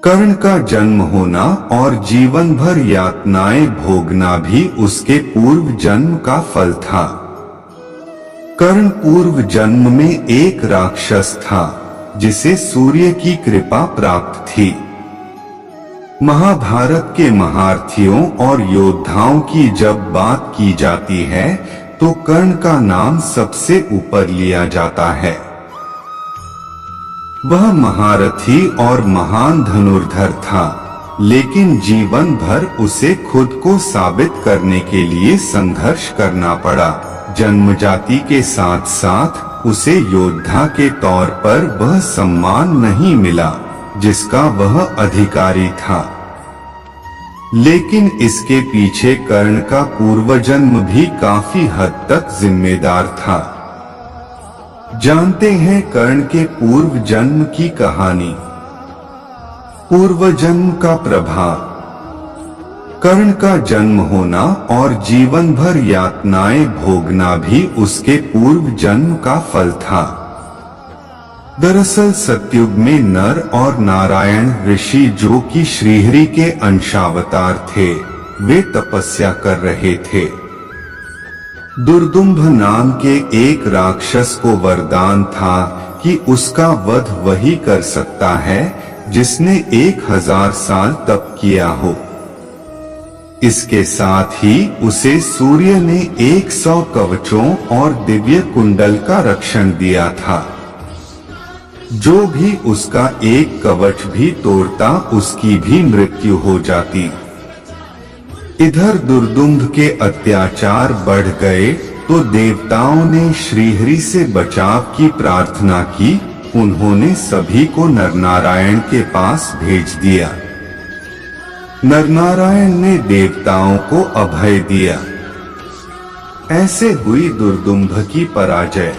कर्ण का जन्म होना और जीवन भर यातनाएं भोगना भी उसके पूर्व जन्म का फल था। कर्ण पूर्व जन्म में एक राक्षस था जिसे सूर्य की कृपा प्राप्त थी। महाभारत के महारथियों और योद्धाओं की जब बात की जाती है तो कर्ण का नाम सबसे ऊपर लिया जाता है। वह महारथी और महान धनुर्धर था, लेकिन जीवन भर उसे खुद को साबित करने के लिए संघर्ष करना पड़ा। जन्मजाति के साथ साथ उसे योद्धा के तौर पर वह सम्मान नहीं मिला जिसका वह अधिकारी था। लेकिन इसके पीछे कर्ण का पूर्वजन्म भी काफी हद तक जिम्मेदार था। जानते हैं कर्ण के पूर्व जन्म की कहानी। पूर्व जन्म का प्रभाव। कर्ण का जन्म होना और जीवन भर यातनाएं भोगना भी उसके पूर्व जन्म का फल था। दरअसल सतयुग में नर और नारायण ऋषि, जो कि श्रीहरि के अंशावतार थे, वे तपस्या कर रहे थे। दुर्दुम्भ नाम के एक राक्षस को वरदान था कि उसका वध वही कर सकता है जिसने 1000 साल तप किया हो। इसके साथ ही उसे सूर्य ने 100 कवचों और दिव्य कुंडल का रक्षण दिया था। जो भी उसका एक कवच भी तोड़ता उसकी भी मृत्यु हो जाती। इधर दुर्दुम्भ के अत्याचार बढ़ गए तो देवताओं ने श्रीहरि से बचाव की प्रार्थना की। उन्होंने सभी को नरनारायण के पास भेज दिया। नरनारायण ने देवताओं को अभय दिया। ऐसे हुई दुर्दुम्भ की पराजय।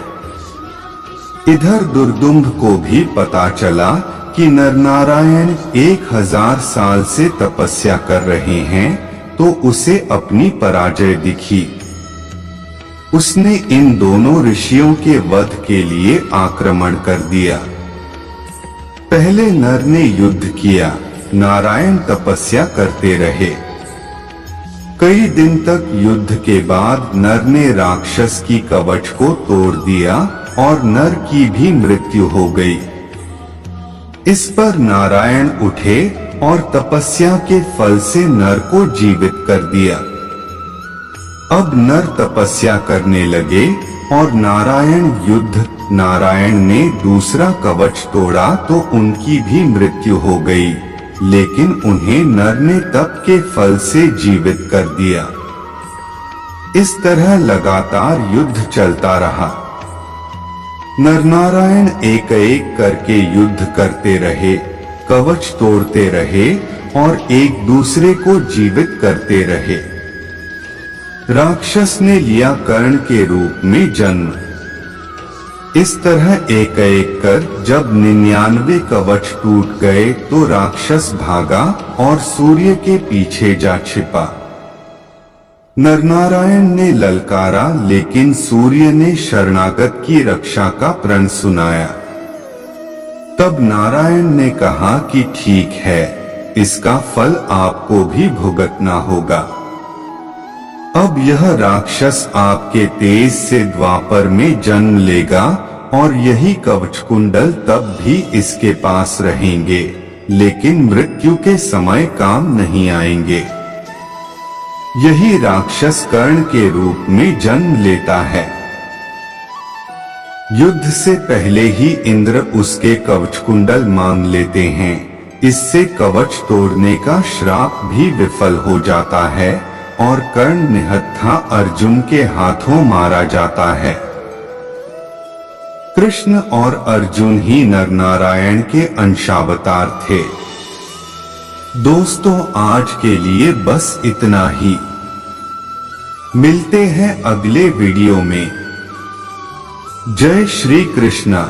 इधर दुर्दुम्भ को भी पता चला कि नरनारायण 1000 साल से तपस्या कर रहे हैं, तो उसे अपनी पराजय दिखी। उसने इन दोनों ऋषियों के वध के लिए आक्रमण कर दिया। पहले नर ने युद्ध किया, नारायण तपस्या करते रहे। कई दिन तक युद्ध के बाद नर ने राक्षस की कवच को तोड़ दिया और नर की भी मृत्यु हो गई। इस पर नारायण उठे और तपस्या के फल से नर को जीवित कर दिया। अब नर तपस्या करने लगे और नारायण युद्ध। नारायण ने दूसरा कवच तोड़ा तो उनकी भी मृत्यु हो गई, लेकिन उन्हें नर ने तप के फल से जीवित कर दिया। इस तरह लगातार युद्ध चलता रहा। नरनारायण एक एक करके युद्ध करते रहे, कवच तोड़ते रहे और एक दूसरे को जीवित करते रहे। राक्षस ने लिया कर्ण के रूप में जन्म। इस तरह एक एक कर जब 99 कवच टूट गए तो राक्षस भागा और सूर्य के पीछे जा छिपा। नरनारायण ने ललकारा, लेकिन सूर्य ने शरणागत की रक्षा का प्रण सुनाया। तब नारायण ने कहा कि ठीक है, इसका फल आपको भी भुगतना होगा। अब यह राक्षस आपके तेज से द्वापर में जन्म लेगा और यही कवच कुंडल तब भी इसके पास रहेंगे, लेकिन मृत्यु के समय काम नहीं आएंगे। यही राक्षस कर्ण के रूप में जन्म लेता है। युद्ध से पहले ही इंद्र उसके कवच कुंडल मांग लेते हैं। इससे कवच तोड़ने का श्राप भी विफल हो जाता है और कर्ण निहत्था अर्जुन के हाथों मारा जाता है। कृष्ण और अर्जुन ही नरनारायण के अंशावतार थे। दोस्तों, आज के लिए बस इतना ही। मिलते हैं अगले वीडियो में। जय श्री कृष्णा।